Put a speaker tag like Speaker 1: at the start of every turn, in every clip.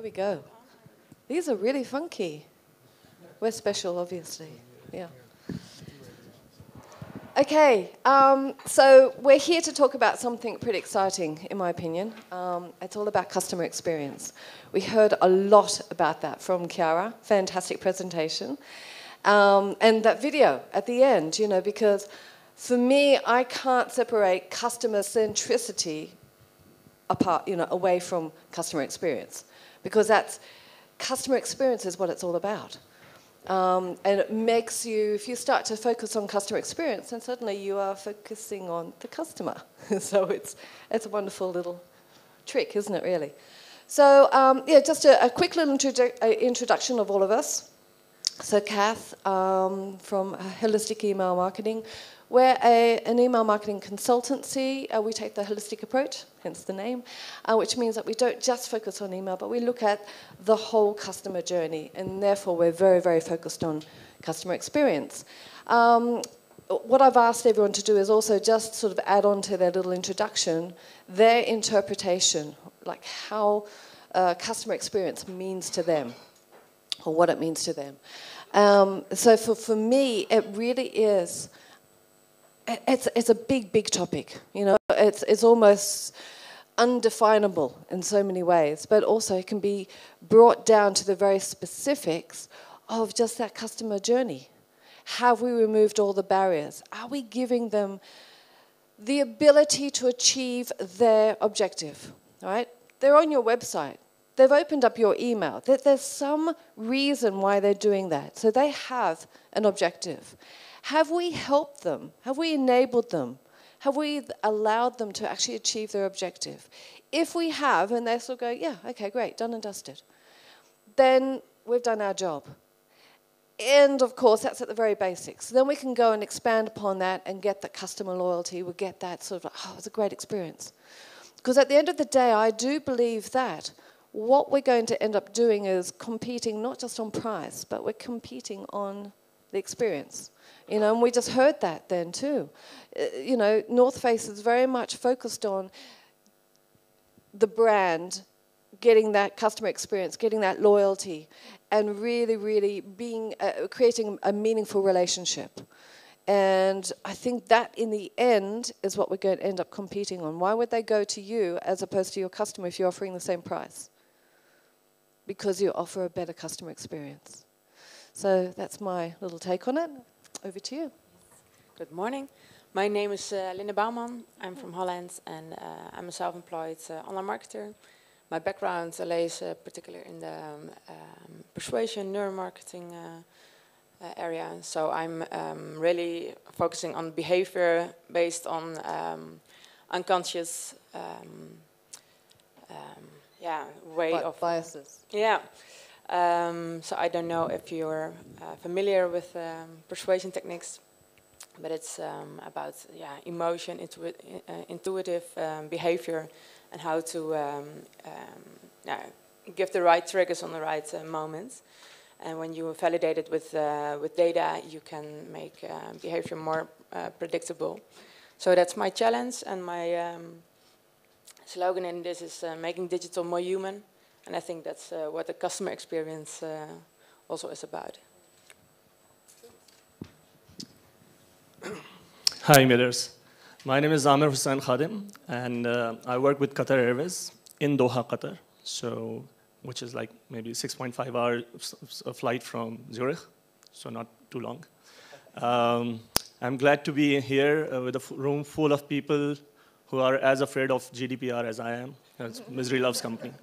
Speaker 1: There we go. These are really funky. We're special, obviously. Yeah. Okay, so we're here to talk about something pretty exciting, in my opinion. It's all about customer experience. We heard a lot about that from Chiara. Fantastic presentation. And that video at the end, you know, because for me, I can't separate customer centricity apart, you know, away from customer experience, because customer experience is what it's all about. And it makes you, if you start to focus on customer experience, then suddenly you are focusing on the customer. So it's a wonderful little trick, isn't it, really? So, yeah, just a quick little introduction of all of us. So Kath, from Holistic Email Marketing. We're an email marketing consultancy. We take the holistic approach, hence the name, which means that we don't just focus on email, but we look at the whole customer journey, and therefore we're very, very focused on customer experience. What I've asked everyone to do is also just sort of add on to their little introduction, their interpretation, like how customer experience means to them, or what it means to them. So for me, it really is... It's a big, big topic, you know. It's almost undefinable in so many ways, but also it can be brought down to the very specifics of just that customer journey. Have we removed all the barriers? Are we giving them the ability to achieve their objective, right? They're on your website. They've opened up your email. There's some reason why they're doing that. So they have an objective. Have we helped them? Have we enabled them? Have we allowed them to actually achieve their objective? If we have, and they still go, yeah, okay, great, done and dusted, then we've done our job. And, of course, that's at the very basics. Then we can go and expand upon that and get that customer loyalty. We'll get that sort of, oh, it's a great experience. Because at the end of the day, I do believe that what we're going to end up doing is competing not just on price, but we're competing on the experience. You know, and we just heard that then too. You know, North Face is very much focused on the brand, getting that customer experience, getting that loyalty, and really, really being creating a meaningful relationship. And I think that in the end is what we're going to end up competing on. Why would they go to you as opposed to your customer if you're offering the same price? Because you offer a better customer experience. So that's my little take on it. Over to you.
Speaker 2: Good morning. My name is Bouwman. I'm from Holland, and I'm a self-employed online marketer. My background lays particularly in the persuasion, neuromarketing area. So I'm really focusing on behavior based on unconscious way of
Speaker 1: biases.
Speaker 2: Yeah. So I don't know if you're familiar with persuasion techniques, but it's about emotion, intuitive behavior, and how to give the right triggers on the right moments. And when you validate it with data, you can make behavior more predictable. So that's my challenge, and my slogan in this is making digital more human. And I think that's what the customer experience also is about.
Speaker 3: Hi, Millers. My name is Amir Khadim, and I work with Qatar Airways in Doha, Qatar. So, which is like maybe 6.5 hours of flight from Zurich, so not too long. I'm glad to be here with a room full of people who are as afraid of GDPR as I am. Misery loves company.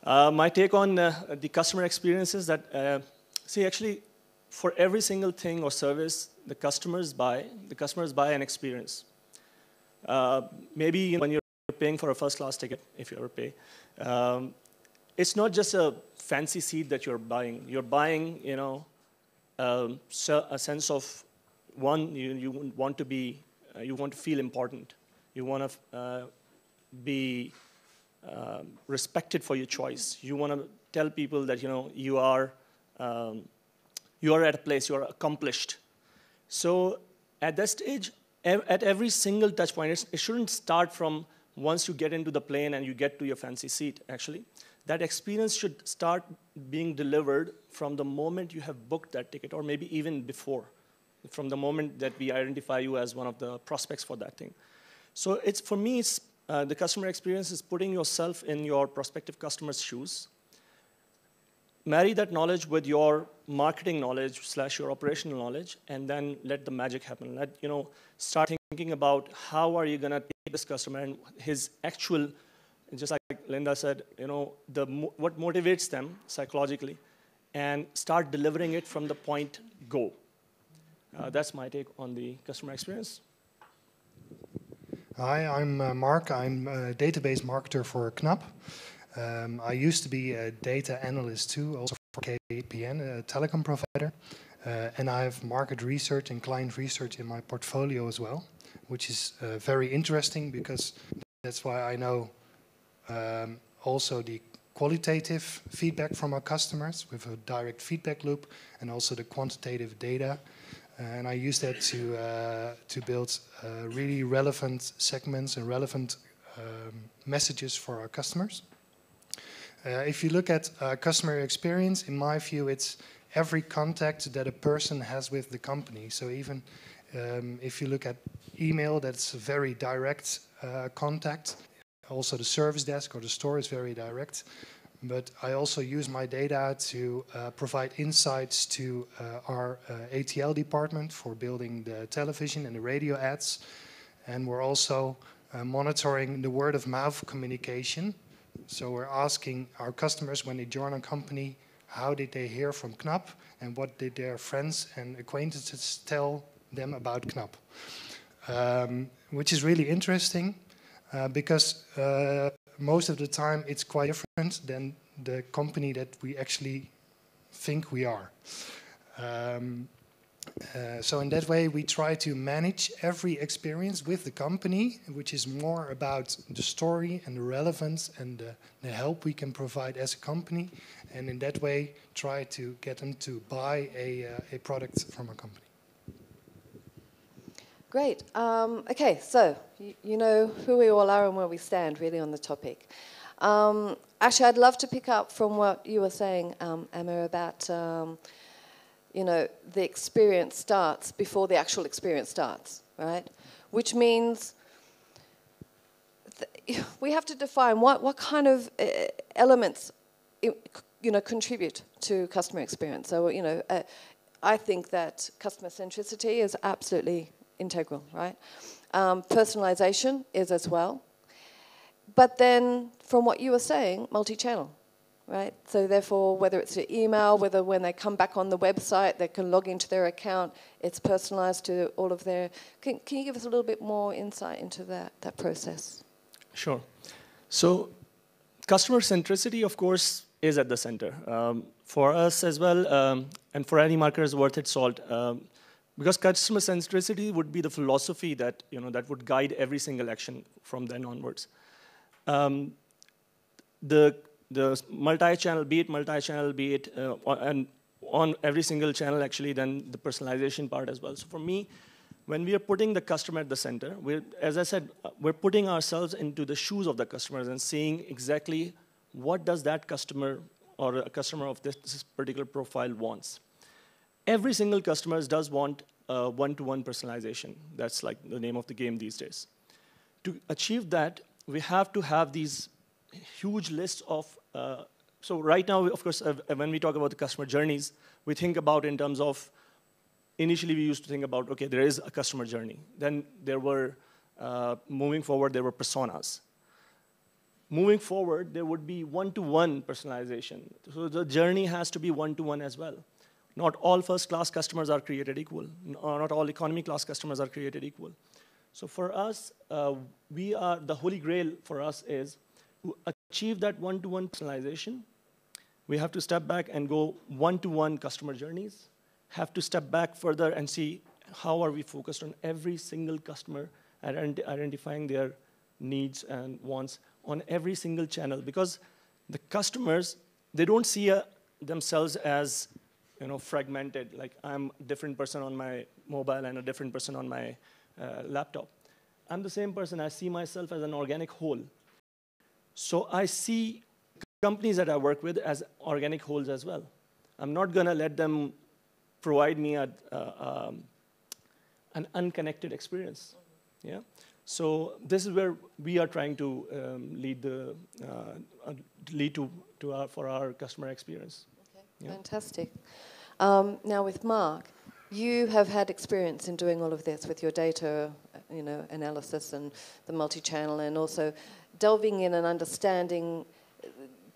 Speaker 3: My take on the customer experience is that, see, actually, for every single thing or service the customers buy an experience. Maybe when you're paying for a first-class ticket, if you ever pay, it's not just a fancy seat that you're buying. You're buying, you know, a sense of, one, you want to feel important. You want to be respected for your choice. You want to tell people that, you know, you are at a place, you are accomplished. So at that stage, at every single touch point, it shouldn't start from once you get into the plane and you get to your fancy seat, actually. that experience should start being delivered from the moment you have booked that ticket, or maybe even before, from the moment that we identify you as one of the prospects for that thing. So it's, for me, it's, the customer experience is putting yourself in your prospective customer's shoes. Marry that knowledge with your marketing knowledge / your operational knowledge, and then let the magic happen. Let, you know, start thinking about how are you going to take this customer and his actual, just like Linda said, you know, what motivates them psychologically, and start delivering it from the point go. That's my take on the customer experience.
Speaker 4: Hi, I'm Mark. I'm a database marketer for Knab. I used to be a data analyst too, also for KPN, a telecom provider. And I have market research and client research in my portfolio as well, which is very interesting because that's why I know also the qualitative feedback from our customers with a direct feedback loop, and also the quantitative data. And I use that to build really relevant segments and relevant messages for our customers. If you look at customer experience, in my view, it's every contact that a person has with the company. So even if you look at email, that's a very direct contact. Also the service desk or the store is very direct. But I also use my data to provide insights to our ATL department for building the television and the radio ads. And we're also monitoring the word-of-mouth communication. So we're asking our customers when they join a company, how did they hear from Knab, and what did their friends and acquaintances tell them about Knab. Which is really interesting because most of the time it's quite different than the company that we actually think we are. So in that way we try to manage every experience with the company, which is more about the story and the relevance and the help we can provide as a company, and in that way try to get them to buy a product from a company.
Speaker 1: Great. Okay, so you know who we all are and where we stand really on the topic. Actually, I'd love to pick up from what you were saying, Amir, about you know, the experience starts before the actual experience starts, right? Which means we have to define what kind of elements you know, contribute to customer experience. So, you know, I think that customer centricity is absolutely integral, right? Personalization is as well. But then, from what you were saying, multi-channel, right? So therefore, whether it's your email, whether when they come back on the website, they can log into their account, it's personalized to all of their... Can you give us a little bit more insight into that process? Sure.
Speaker 3: So customer centricity, of course, is at the center. For us as well, and for any marketer is worth its salt, because customer centricity would be the philosophy that, you know, that would guide every single action from then onwards. The multi-channel, be it and on every single channel, actually, then the personalization part as well. So for me, when we are putting the customer at the center, as I said, we're putting ourselves into the shoes of the customers and seeing exactly what does that customer or a customer of this particular profile wants. Every single customer does want one-to-one personalization. That's like the name of the game these days. To achieve that, we have to have these huge lists of, so right now, of course, when we talk about the customer journeys, we think about in terms of, initially we used to think about, okay, there is a customer journey. Then there were, moving forward, there were personas. Moving forward, there would be one-to-one personalization. So the journey has to be one-to-one as well. Not all first-class customers are created equal. Not all economy-class customers are created equal. So for us, the holy grail for us is to achieve that one-to-one personalization. We have to step back and go one-to-one customer journeys. Have to step back further and see how are we focused on every single customer and identifying their needs and wants on every single channel. Because the customers, they don't see themselves as, you know, fragmented, like I'm a different person on my mobile and a different person on my laptop. I'm the same person. I see myself as an organic whole. So I see companies that I work with as organic wholes as well. I'm not going to let them provide me an unconnected experience. Yeah. So this is where we are trying to lead for our customer experience.
Speaker 1: Okay.
Speaker 3: Yeah.
Speaker 1: Fantastic. Now with Mark, you have had experience in doing all of this with your data, analysis and the multi-channel, and also delving in and understanding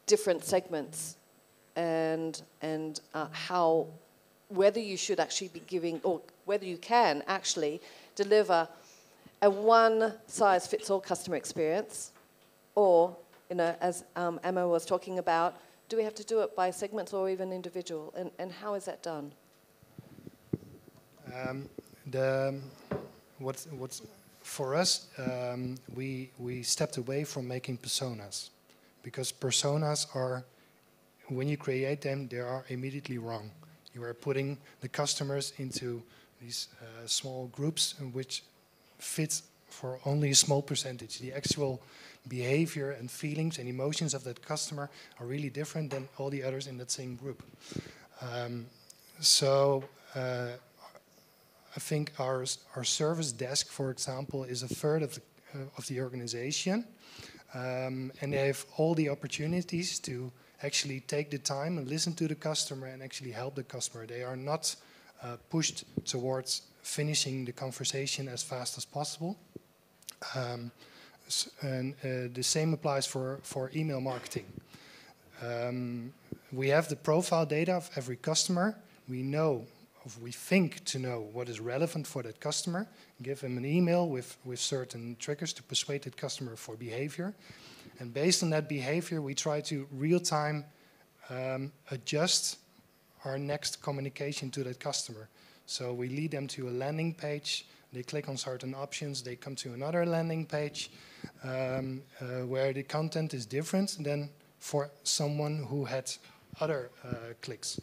Speaker 1: different segments and how, whether you should actually be giving, or whether you can actually deliver a one-size-fits-all customer experience, or, as Amir was talking about, do we have to do it by segments or even individual, and how is that done?
Speaker 4: For us, we stepped away from making personas, because personas are, when you create them, they are immediately wrong. You are putting the customers into these small groups, which fits for only a small percentage. The actual behavior and feelings and emotions of that customer are really different than all the others in that same group. I think our service desk, for example, is a third of the organization, and they have all the opportunities to actually take the time and listen to the customer and actually help the customer. They are not pushed towards finishing the conversation as fast as possible. The same applies for email marketing. We have the profile data of every customer. We know, we think to know what is relevant for that customer, give them an email with certain triggers to persuade that customer for behavior. And based on that behavior, we try to real-time adjust our next communication to that customer. So we lead them to a landing page, they click on certain options, they come to another landing page where the content is different than for someone who had other clicks.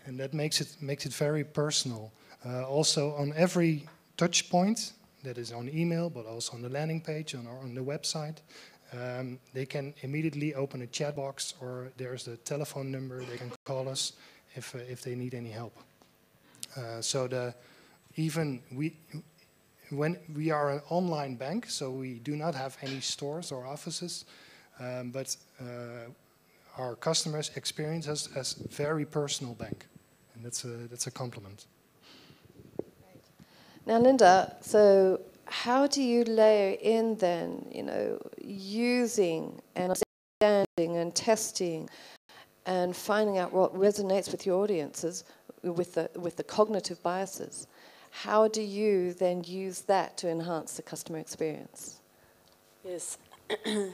Speaker 4: And that makes it very personal. Also on every touch point, that is on email, but also on the landing page, on the website, they can immediately open a chat box, or there's a telephone number, they can call us if they need any help. When we are an online bank, so we do not have any stores or offices, but our customers experience us as a very personal bank, and that's a compliment.
Speaker 1: Great. Now, Linda, so how do you layer in then, using and understanding and testing and finding out what resonates with your audiences, with the cognitive biases? How do you then use that to enhance the customer experience?
Speaker 2: Yes,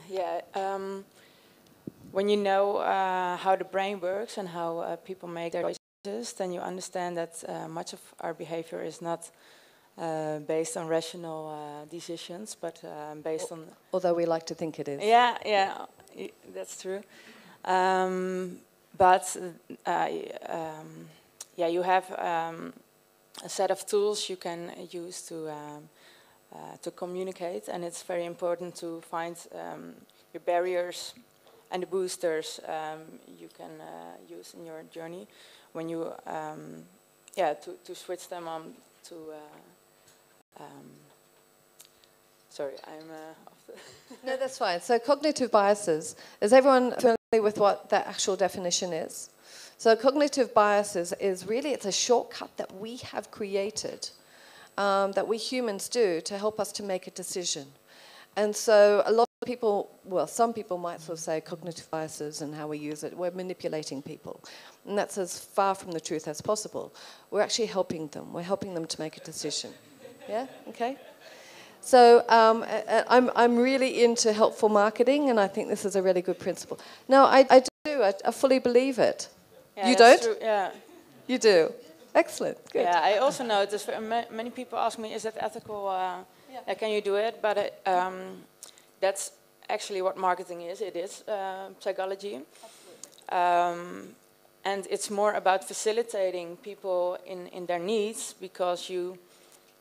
Speaker 2: yeah. When you know how the brain works and how people make their choices, then you understand that much of our behavior is not based on rational decisions, but based on...
Speaker 1: Although we like to think it is.
Speaker 2: Yeah, that's true. You have a set of tools you can use to communicate, and it's very important to find your barriers and the boosters you can use in your journey when you to switch them on to sorry, I'm off the
Speaker 1: No, that's fine. So cognitive biases, is everyone familiar with what that actual definition is? So cognitive biases is really, it's a shortcut that we have created, that we humans do to help us to make a decision. And so a lot of people, well, some people might sort of say cognitive biases and how we use it, we're manipulating people. And that's as far from the truth as possible. We're actually helping them. We're helping them to make a decision. Yeah? Okay? So I'm really into helpful marketing, and I think this is a really good principle. No, I fully believe it.
Speaker 2: Yeah,
Speaker 1: you don't?
Speaker 2: True. Yeah.
Speaker 1: You do. Excellent. Good.
Speaker 2: Yeah, I also notice many people ask me, is that ethical? Can you do it? But that's actually what marketing is. It is psychology. And it's more about facilitating people in their needs, because you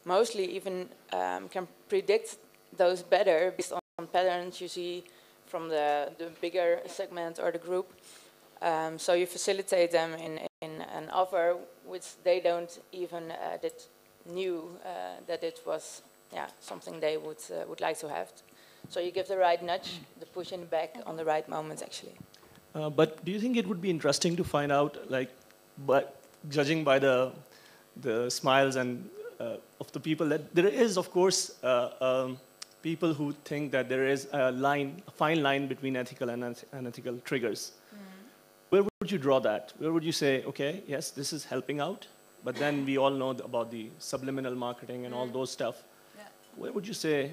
Speaker 2: mostly even can predict those better based on patterns you see from the bigger segment or the group. So you facilitate them in an offer which they don't even knew that it was something they would like to have. So you give the right nudge, the push in the back on the right moment, actually.
Speaker 3: But do you think it would be interesting to find out, like, judging by the smiles and of the people, that there is, of course, people who think that there is a fine line between ethical and unethical triggers. Where would you draw that? Where would you say, okay, yes, this is helping out, but then we all know about the subliminal marketing and all those stuff. Yeah. Where would you say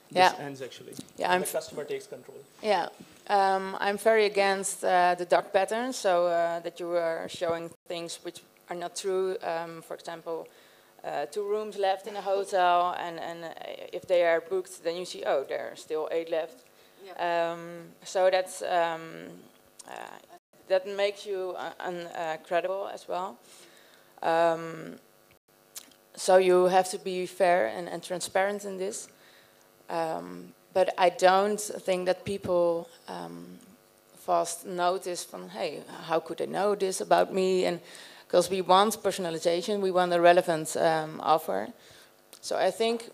Speaker 3: this ends, actually? Yeah, the customer takes control.
Speaker 2: Yeah, I'm very against the dark patterns, so that you are showing things which are not true. For example, 2 rooms left in a hotel, and if they are booked, then you see, oh, there are still 8 left. Yeah. So that's that makes you uncredible as well. So you have to be fair and transparent in this. But I don't think that people fast notice from, hey, how could they know this about me? And because we want personalization, we want a relevant offer. So I think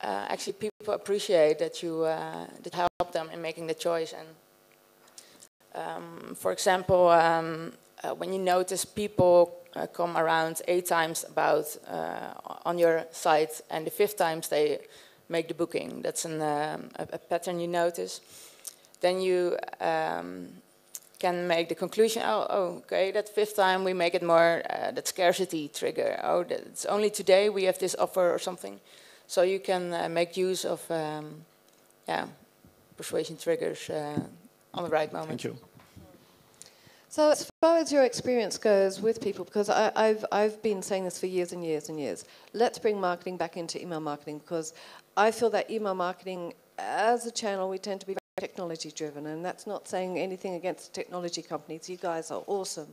Speaker 2: actually people appreciate that you that help them in making the choice. And for example, when you notice people come around 8 times on your site, and the 5th times they make the booking, that's a pattern you notice, then you can make the conclusion, oh, okay, that 5th time we make it more that scarcity trigger. Oh, it's only today we have this offer or something. So you can make use of persuasion triggers on the right moment.
Speaker 3: Thank you.
Speaker 1: So as far as your experience goes with people, because I've been saying this for years and years and years, let's bring marketing back into email marketing, because I feel that email marketing as a channel, we tend to be very technology driven, and that's not saying anything against technology companies. You guys are awesome.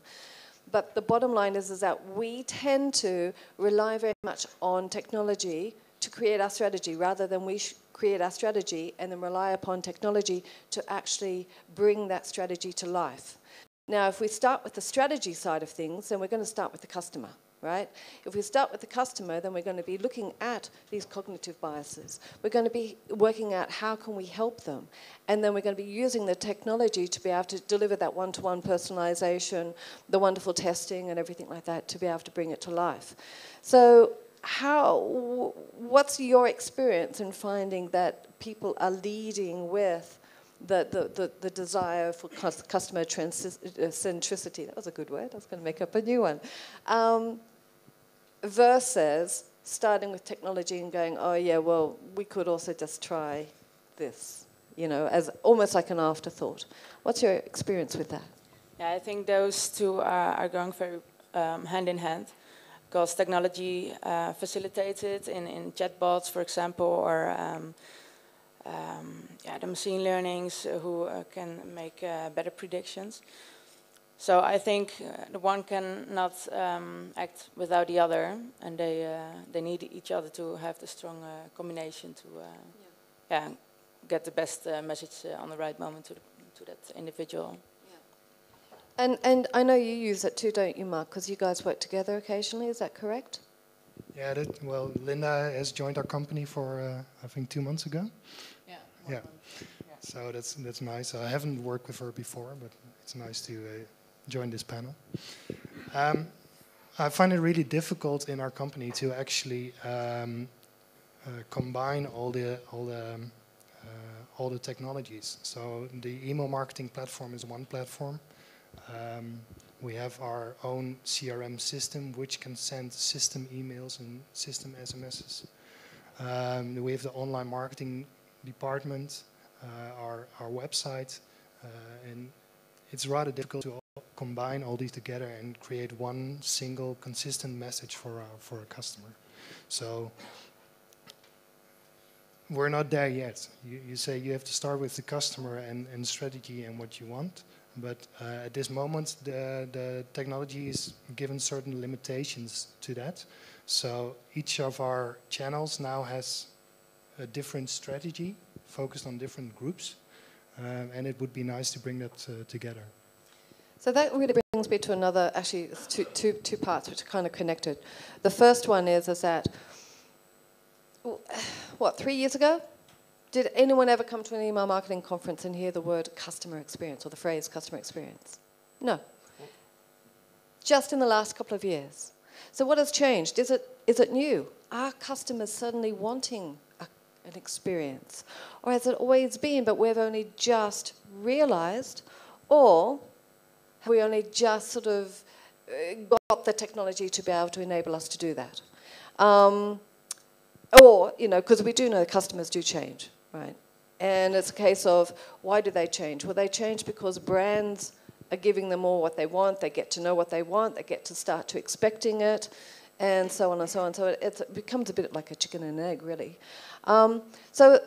Speaker 1: But the bottom line is that we tend to rely very much on technology to create our strategy, rather than we create our strategy and then rely upon technology to actually bring that strategy to life. Now, if we start with the strategy side of things, then we're going to start with the customer, right? If we start with the customer, then we're going to be looking at these cognitive biases. We're going to be working out how can we help them. And then we're going to be using the technology to be able to deliver that one-to-one personalization, the wonderful testing and everything like that, to be able to bring it to life. So what's your experience in finding that people are leading with the desire for customer centricity? That was a good word. I was going to make up a new one. Versus starting with technology and going, oh yeah, well, we could also just try this, you know, as almost like an afterthought. What's your experience with that?
Speaker 2: Yeah, I think those two are going very hand in hand, because technology facilitates it in chatbots, for example, or the machine learnings who can make better predictions. So I think the one cannot act without the other, and they need each other to have the strong combination to get the best message on the right moment to that individual.
Speaker 1: Yeah. And I know you use it too, don't you, Mark? Because you guys work together occasionally. Is that correct?
Speaker 4: Yeah. Well, Linda has joined our company for I think 2 months ago. Yeah. So that's nice. I haven't worked with her before, but it's nice to join this panel. I find it really difficult in our company to actually combine all the technologies. So the email marketing platform is one platform. We have our own CRM system, which can send system emails and system SMSs. We have the online marketing department, our website, and it's rather difficult to combine all these together and create one single consistent message for a customer. So we're not there yet. You say you have to start with the customer and strategy and what you want, but at this moment the technology is given certain limitations to that. So each of our channels now has a different strategy focused on different groups. and it would be nice to bring that together.
Speaker 1: So that really brings me to another, actually, it's two parts which are kind of connected. The first one is that, what, 3 years ago? Did anyone ever come to an email marketing conference and hear the word customer experience or the phrase customer experience? No. Just in the last couple of years. So what has changed? Is it new? Are customers suddenly wanting an experience? Or has it always been, but we've only just realized? Or have we only just sort of got the technology to be able to enable us to do that? Or, you know, because we do know customers do change, right? And it's a case of, why do they change? Well, they change because brands are giving them all what they want. They get to know what they want. They get to start to expecting it, and so on and so on. So it becomes a bit like a chicken and egg, really. So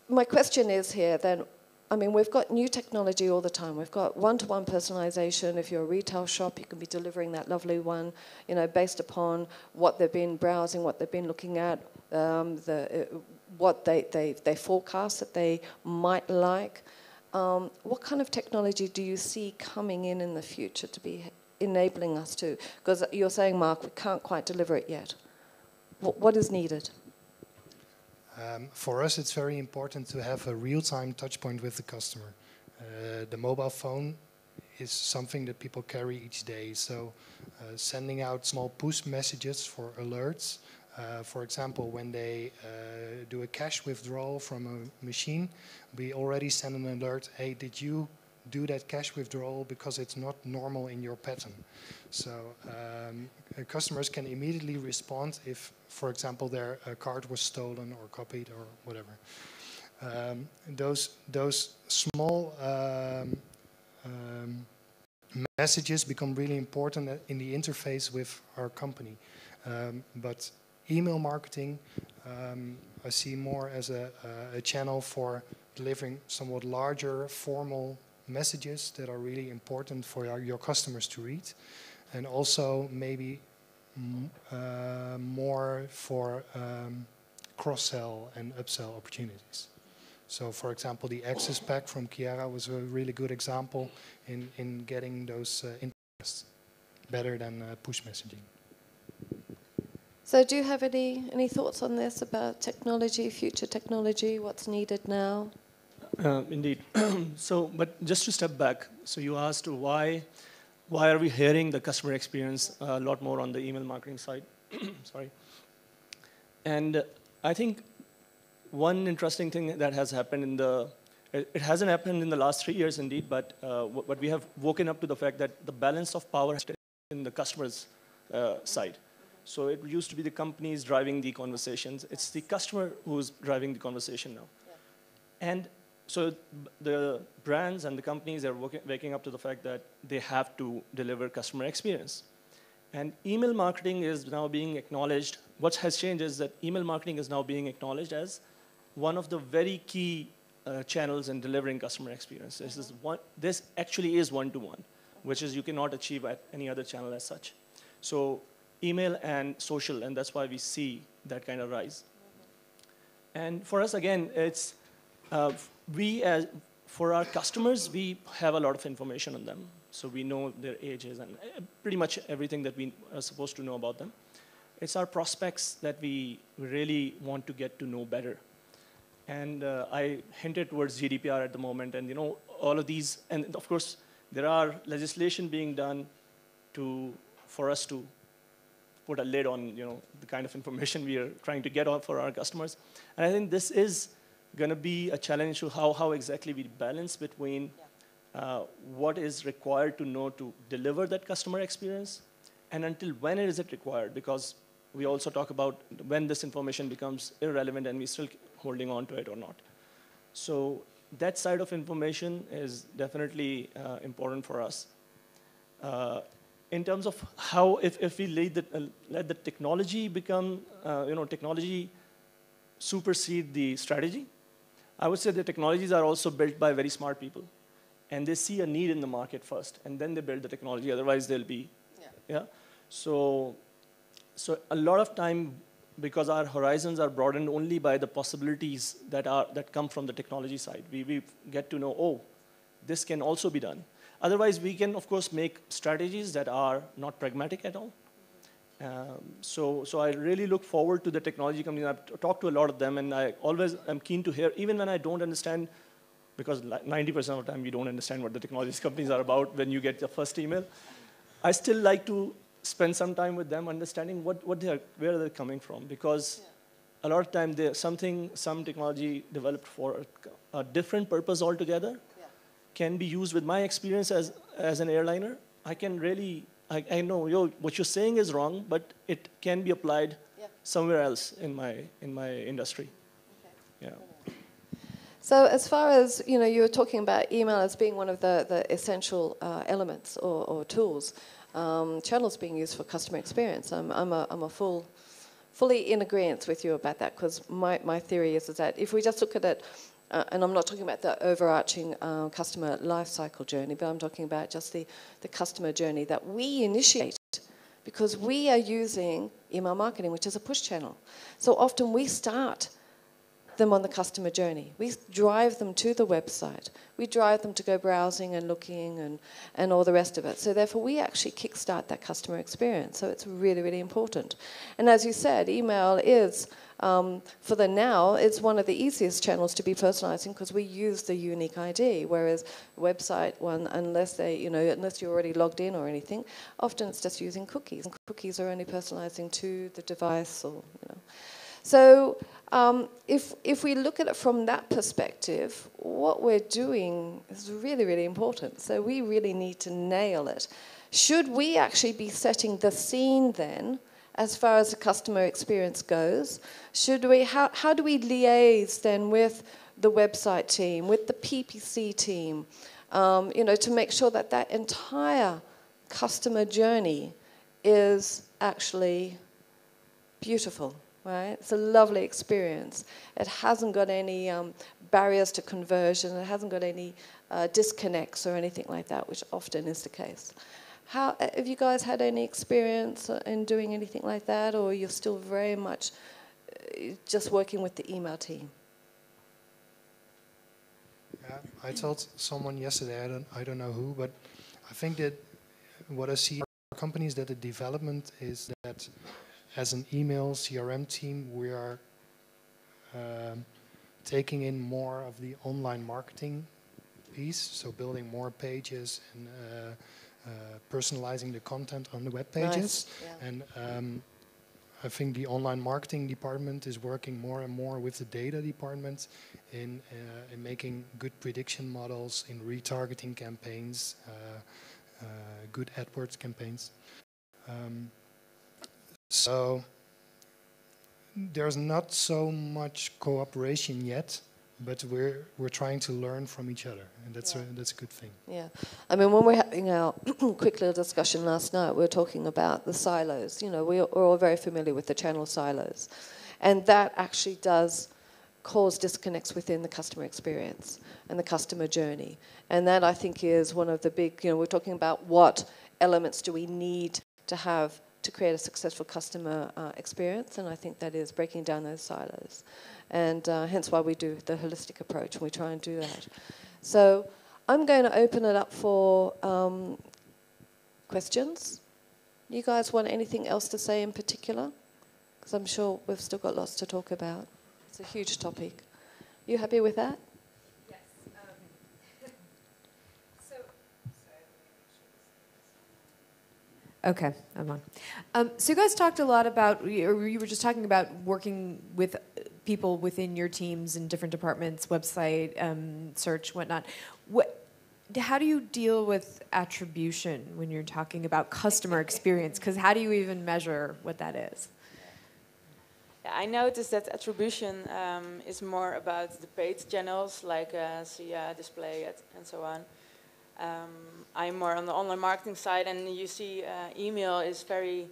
Speaker 1: my question is here then, I mean, we've got new technology all the time. We've got one-to-one personalization. If you're a retail shop, you can be delivering that lovely one, you know, based upon what they've been browsing, what they've been looking at, what they forecast that they might like. What kind of technology do you see coming in the future to be enabling us to? Because you're saying, Mark, we can't quite deliver it yet. What is needed?
Speaker 4: For us, it's very important to have a real-time touch point with the customer. The mobile phone is something that people carry each day. So sending out small push messages for alerts. For example, when they do a cash withdrawal from a machine, we already send an alert, hey, did you do that cash withdrawal because it's not normal in your pattern? So customers can immediately respond if, for example, their card was stolen or copied or whatever. Those small messages become really important in the interface with our company. But email marketing, I see more as a channel for delivering somewhat larger, formal messages that are really important for your customers to read, and also maybe more for cross-sell and upsell opportunities. So, for example, the Access Pack from Chiara was a really good example in getting those interests better than push messaging.
Speaker 1: So do you have any thoughts on this about technology, future technology, what's needed now?
Speaker 3: Indeed. So, but just to step back, so you asked why are we hearing the customer experience a lot more on the email marketing side? Sorry. And I think one interesting thing that has happened it hasn't happened in the last 3 years indeed, but what we have woken up to the fact that the balance of power has in the customer's side. So it used to be the companies driving the conversations. It's the customer who's driving the conversation now. Yeah. And so the brands and the companies are waking up to the fact that they have to deliver customer experience. And email marketing is now being acknowledged. What has changed is that email marketing is now being acknowledged as one of the very key channels in delivering customer experience. This actually is one-to-one, which is you cannot achieve at any other channel as such. So email and social, and that's why we see that kind of rise. And for us, again, it's for our customers, we have a lot of information on them. So we know their ages and pretty much everything that we are supposed to know about them. It's our prospects that we really want to get to know better. And I hinted towards GDPR at the moment, and all of these, and of course, there are legislation being done for us to put a lid on the kind of information we are trying to get on for our customers. And I think this is going to be a challenge to how exactly we balance between what is required to know to deliver that customer experience, and until when is it required, because we also talk about when this information becomes irrelevant and we're still holding on to it or not. So that side of information is definitely important for us. In terms of how, if we let the technology become, technology supersede the strategy, I would say the technologies are also built by very smart people. And they see a need in the market first, and then they build the technology. Otherwise, they'll be, yeah. So a lot of time, because our horizons are broadened only by the possibilities that come from the technology side. We get to know, oh, this can also be done. Otherwise, we can, of course, make strategies that are not pragmatic at all. So I really look forward to the technology companies. I've talked to a lot of them, and I always am keen to hear, even when I don't understand, because 90% of the time you don't understand what the technology companies are about when you get your first email. I still like to spend some time with them understanding where they're coming from, because a lot of time there's some technology developed for a different purpose altogether can be used. With my experience as an airliner, I can really, I know what you're saying is wrong, but it can be applied somewhere else in my industry. Okay. Yeah.
Speaker 1: So as far as, you were talking about email as being one of the essential elements or tools. Channels being used for customer experience. I'm fully in agreement with you about that, because my theory is that if we just look at it, and I'm not talking about the overarching customer life cycle journey, but I'm talking about just the customer journey that we initiate, because we are using email marketing, which is a push channel. So often we start them on the customer journey. We drive them to the website. We drive them to go browsing and looking and all the rest of it. So therefore, we actually kickstart that customer experience. So it's really, really important. And as you said, email is, for the now, it's one of the easiest channels to be personalizing, because we use the unique ID, whereas website one, unless you're already logged in or anything, often it's just using cookies. And cookies are only personalizing to the device or, So if we look at it from that perspective, what we're doing is really, really important. So we really need to nail it. Should we actually be setting the scene then, as far as the customer experience goes? Should we? How do we liaise then with the website team, with the PPC team, to make sure that that entire customer journey is actually beautiful? Right? It's a lovely experience. It hasn't got any barriers to conversion. It hasn't got any disconnects or anything like that, which often is the case. Have you guys had any experience in doing anything like that, or you're still very much just working with the email team?
Speaker 4: Yeah, I told someone yesterday, I don't know who, but I think that what I see in companies, that the development is that as an email CRM team, we are taking in more of the online marketing piece, so building more pages and personalizing the content on the web pages. Nice. Yeah. And I think the online marketing department is working more and more with the data department in making good prediction models, in retargeting campaigns, good AdWords campaigns. So there's not so much cooperation yet, but we're trying to learn from each other, and that's a good thing. Yeah,
Speaker 1: I mean, when we're having our quick little discussion last night, we were talking about the silos. We're all very familiar with the channel silos, and that actually does cause disconnects within the customer experience and the customer journey. And that, I think, is one of the big. We're talking about what elements do we need to have to create a successful customer experience, and I think that is breaking down those silos, and hence why we do the holistic approach, and we try and do that. So I'm going to open it up for questions. You guys want anything else to say in particular? Because I'm sure we've still got lots to talk about. It's a huge topic. You happy with that?
Speaker 5: Okay, I'm on. So you guys talked a lot about, or you were just talking about working with people within your teams in different departments, website, search, whatnot. How do you deal with attribution when you're talking about customer experience? Because how do you even measure what that is?
Speaker 2: Yeah, I noticed that attribution is more about the paid channels like SIA, display, and so on. I'm more on the online marketing side, and you see email is very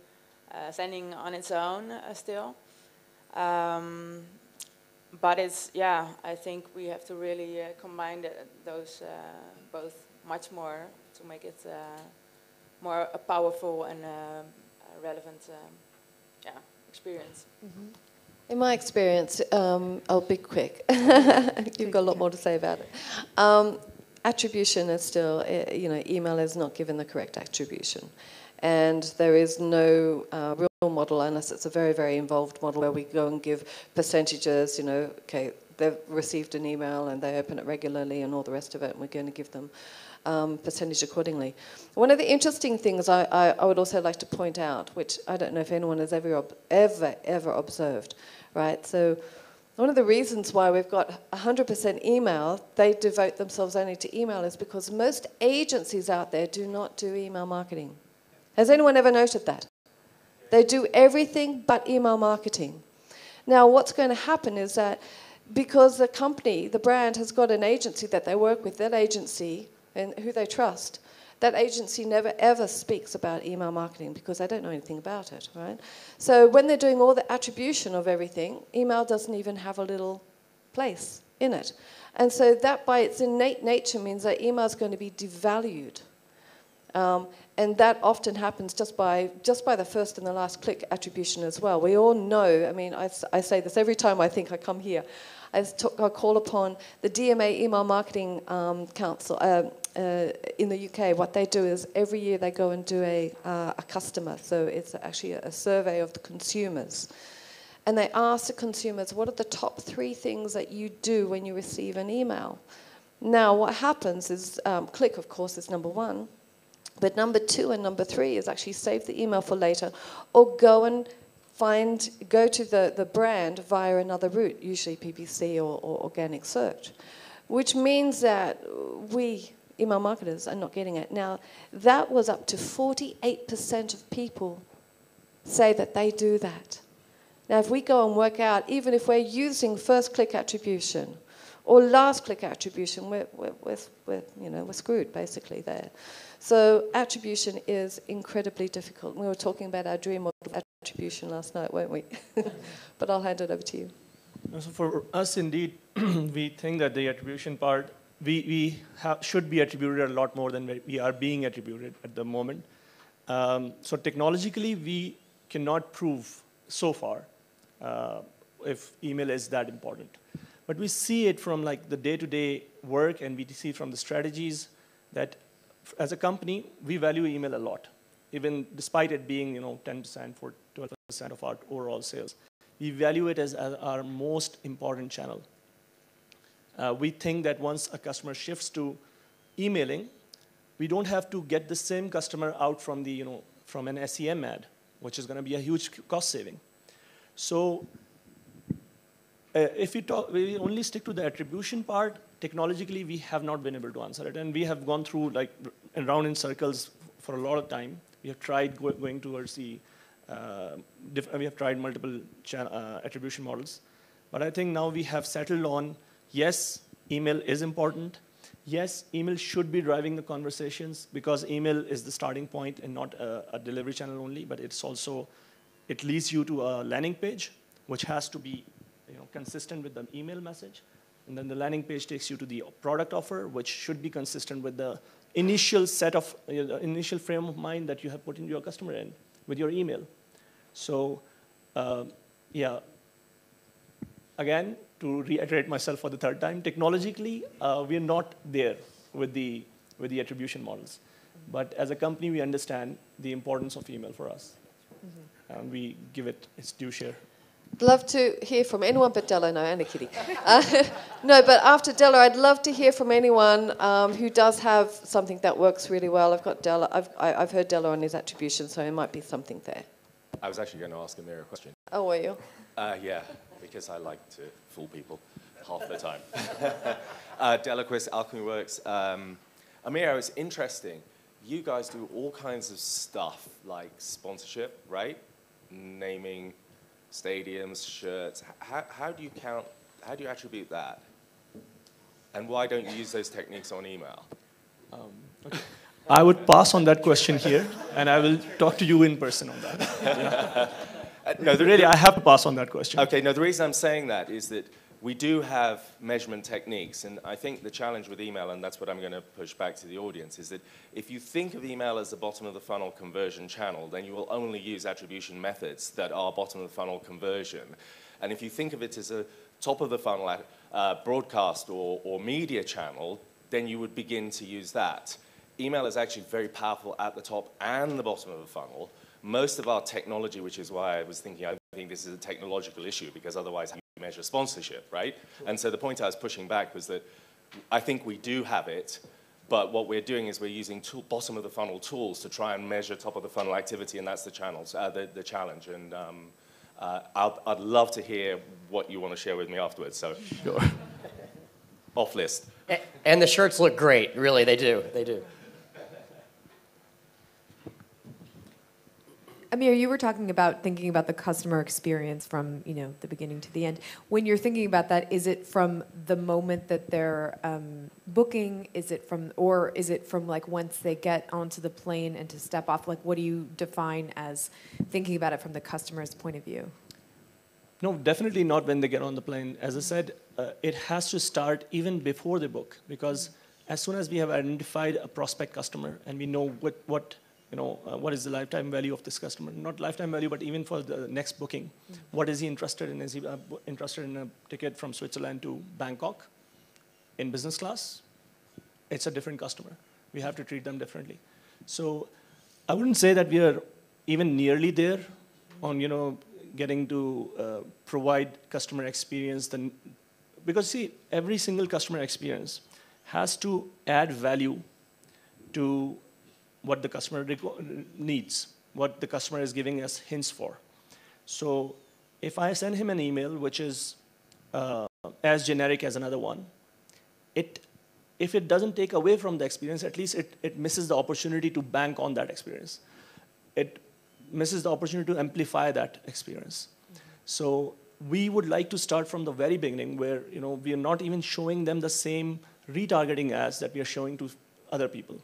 Speaker 2: standing on its own still. But it's, I think we have to really combine those both much more to make it more a powerful and relevant experience?
Speaker 1: In my experience, I'll be quick. You've got a lot more to say about it. Attribution is still, email is not given the correct attribution. And there is no real model unless it's a very, very involved model where we go and give percentages, okay, they've received an email and they open it regularly and all the rest of it, and we're going to give them percentage accordingly. One of the interesting things I would also like to point out, which I don't know if anyone has ever observed, right? So one of the reasons why we've got 100% email, they devote themselves only to email, is because most agencies out there do not do email marketing. Has anyone ever noted that? They do everything but email marketing. Now, what's going to happen is that because the company, the brand, has got an agency that they work with, that agency, and who they trust, that agency never ever speaks about email marketing because they don't know anything about it, right? So when they're doing all the attribution of everything, email doesn't even have a little place in it. And so that by its innate nature means that email is going to be devalued. And that often happens just by the first and the last click attribution as well. We all know, I mean, I say this every time I think I come here. I call upon the DMA Email Marketing Council in the UK. What they do is every year they go and do a customer. So it's actually a survey of the consumers. And they ask the consumers, what are the top 3 things that you do when you receive an email? Now, what happens is, click, of course, is number 1. But number 2 and number 3 is actually save the email for later, or go to the brand via another route, usually PPC or organic search, which means that we, email marketers, are not getting it. Now, that was up to 48% of people say that they do that. Now, if we go and work out, even if we're using first click attribution or last click attribution, we're screwed basically there. So attribution is incredibly difficult. We were talking about our dream of attribution last night, weren't we? But I'll hand it over to you.
Speaker 3: So for us, indeed, we think that the attribution part, we should be attributed a lot more than we are being attributed at the moment. So technologically, we cannot prove so far if email is that important. But we see it from like the day-to-day work, and we see from the strategies that as a company, we value email a lot, even despite it being 10% for 12% of our overall sales. We value it as our most important channel. We think that once a customer shifts to emailing, we don't have to get the same customer out from the from an SEM ad, which is going to be a huge cost saving. So if we only stick to the attribution part, technologically, we have not been able to answer it. And we have gone through around in circles for a lot of time. We have tried going towards the, we have tried multiple attribution models. But I think now we have settled on, yes, email is important. Yes, email should be driving the conversations because email is the starting point and not a delivery channel only, but it's also, it leads you to a landing page, which has to be consistent with the email message. And then the landing page takes you to the product offer, which should be consistent with the initial set of, initial frame of mind that you have put in your customer in with your email. So, yeah, again, to reiterate myself for the 3rd time, technologically, we're not there with the attribution models. But as a company, we understand the importance of email for us. And we give it its due share.
Speaker 1: I'd love to hear from anyone but Della. No, Anna Kitty. No, but after Della, I'd love to hear from anyone who does have something that works really well. I've got Della. I've heard Della on his attribution, so there might be something there.
Speaker 6: I was actually going to ask Amir a question.
Speaker 1: Oh, were you?
Speaker 6: Yeah, because I like to fool people half the time. Delaquist, Alchemy Works. Amir, it's interesting. You guys do all kinds of stuff like sponsorship, right? Naming stadiums, shirts. How do you count? How do you attribute that? And why don't you use those techniques on email?
Speaker 3: Okay. I would pass on that question here, and I will talk to you in person on that. Yeah.
Speaker 6: No,
Speaker 3: really, I have to pass on that question.
Speaker 6: Okay, no, the reason I'm saying that is that we do have measurement techniques, and I think the challenge with email, and that's what I'm going to push back to the audience, is that if you think of email as the bottom of the funnel conversion channel, then you will only use attribution methods that are bottom of the funnel conversion. And if you think of it as a top of the funnel broadcast or media channel, then you would begin to use that. Email is actually very powerful at the top and the bottom of the funnel. Most of our technology, which is why I was thinking, I think this is a technological issue, because otherwise how you measure sponsorship, right? And so the point I was pushing back was that I think we do have it, but what we're doing is we're using bottom of the funnel tools to try and measure top of the funnel activity, and that's the challenge. And I'd love to hear what you want to share with me afterwards. So, sure. Off list.
Speaker 7: And the shirts look great. Really, they do. They do.
Speaker 5: Amir, you were talking about thinking about the customer experience from the beginning to the end. When you're thinking about that, is it from the moment that they're booking? Is it from like once they get onto the plane and to step off? Like, what do you define as thinking about it from the customer's point of view?
Speaker 3: No, definitely not when they get on the plane. As I said, it has to start even before they book, because as soon as we have identified a prospect customer and we know what is the lifetime value of this customer, not lifetime value, but even for the next booking, what is he interested in? Is he interested in a ticket from Switzerland to Bangkok in business class? It's a different customer. We have to treat them differently. So I wouldn't say that we are even nearly there on, getting to provide customer experience. Because see, every single customer experience has to add value to what the customer needs, what the customer is giving us hints for. So if I send him an email which is as generic as another one, if it doesn't take away from the experience, at least it misses the opportunity to bank on that experience. It misses the opportunity to amplify that experience. So we would like to start from the very beginning, where we are not even showing them the same retargeting ads that we are showing to other people.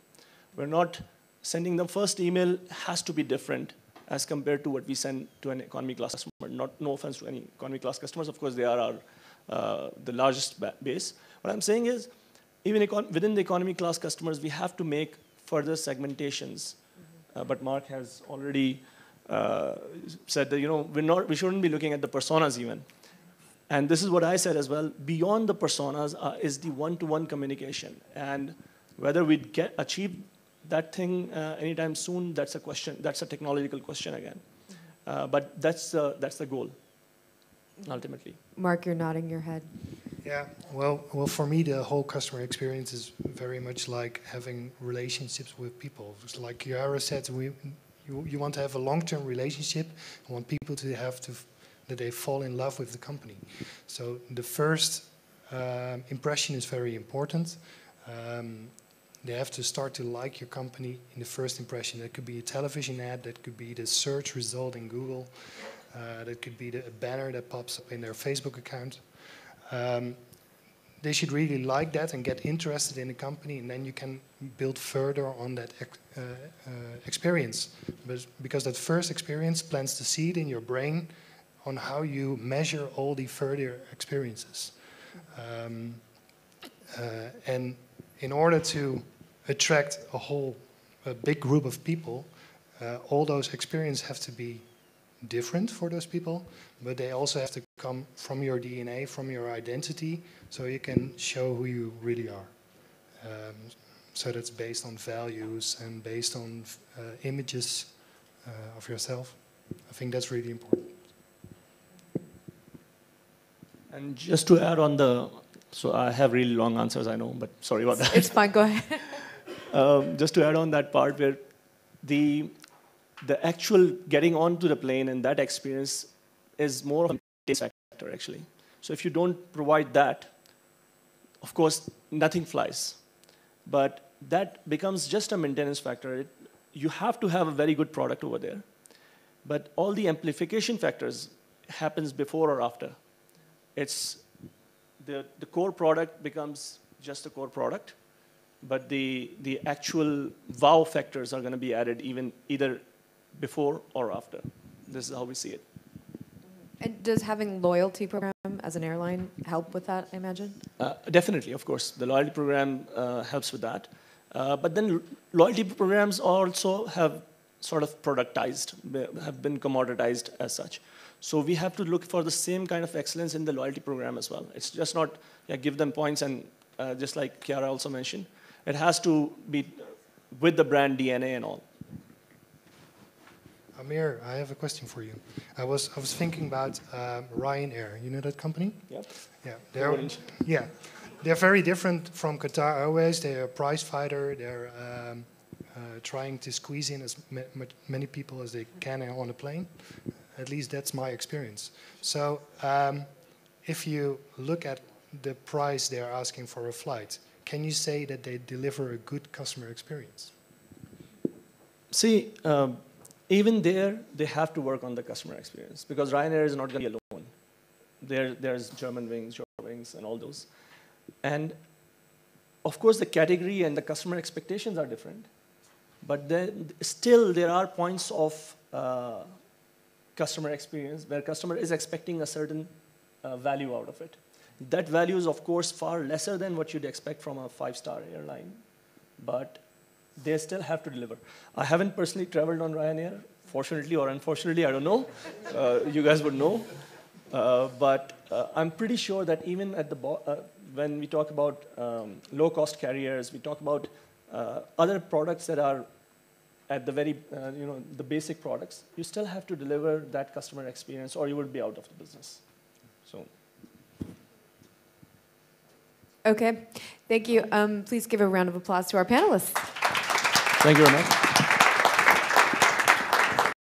Speaker 3: We're not sending them first email has to be different as compared to what we send to an economy class customer. No offense to any economy class customers, of course they are the largest base. What I'm saying is, even within the economy class customers, we have to make further segmentations. But Mark has already said that we shouldn't be looking at the personas even. And this is what I said as well. Beyond the personas is the one-to-one communication. And whether we achieve that thing anytime soon, that's a question. That's a technological question again. But that's the goal, ultimately.
Speaker 5: Mark, you're nodding your head.
Speaker 4: Yeah, well, for me, the whole customer experience is very much like having relationships with people. It's like Chiara said, you want to have a long-term relationship. You want people to that they fall in love with the company. So the first impression is very important. They have to start to like your company in the first impression. That could be a television ad, that could be the search result in Google, that could be a banner that pops up in their Facebook account. They should really like that and get interested in the company, and then you can build further on that experience. Because that first experience plants the seed in your brain on how you measure all the further experiences. And in order to attract a big group of people, all those experiences have to be different for those people, but they also have to come from your DNA, from your identity, so you can show who you really are. So that's based on values and based on images of yourself. I think that's really important.
Speaker 3: And just to add on so I have really long answers, I know, but sorry about that.
Speaker 5: It's fine, go ahead.
Speaker 3: Just to add on that part where the actual getting onto the plane and that experience is more of a taste factor, actually. So if you don't provide that, of course, nothing flies. But that becomes just a maintenance factor. You have to have a very good product over there. But all the amplification factors happens before or after. It's the core product becomes just a core product, but the actual wow factors are going to be added either before or after. This is how we see it.
Speaker 5: And does having loyalty program as as an airline help with that, I imagine?
Speaker 3: Definitely, of course. The loyalty program helps with that. But then loyalty programs also have sort of productized, have been commoditized as such. So we have to look for the same kind of excellence in the loyalty program as well. It's just not give them points and just like Chiara also mentioned, it has to be with the brand DNA and all.
Speaker 4: Amir, I have a question for you. I was thinking about Ryanair. You know that company?
Speaker 3: Yep.
Speaker 4: Yeah, they're very different from Qatar Airways. They're a prize fighter. They're trying to squeeze in as many people as they can on a plane. At least that's my experience. So if you look at the price they're asking for a flight, can you say that they deliver a good customer experience?
Speaker 3: See, even there, they have to work on the customer experience because Ryanair is not going to be alone. There's Germanwings, Eurowings, and all those. And of course, the category and the customer expectations are different. But then still, there are points of customer experience where customer is expecting a certain value out of it. That value is, of course, far lesser than what you'd expect from a 5-star airline. But they still have to deliver. I haven't personally traveled on Ryanair, fortunately or unfortunately, I don't know. You guys would know. But I'm pretty sure that even at the when we talk about low-cost carriers, we talk about other products that are at the very, the basic products, you still have to deliver that customer experience or you will be out of the business. So.
Speaker 5: Okay, thank you. Please give a round of applause to our panelists.
Speaker 3: Thank you very much.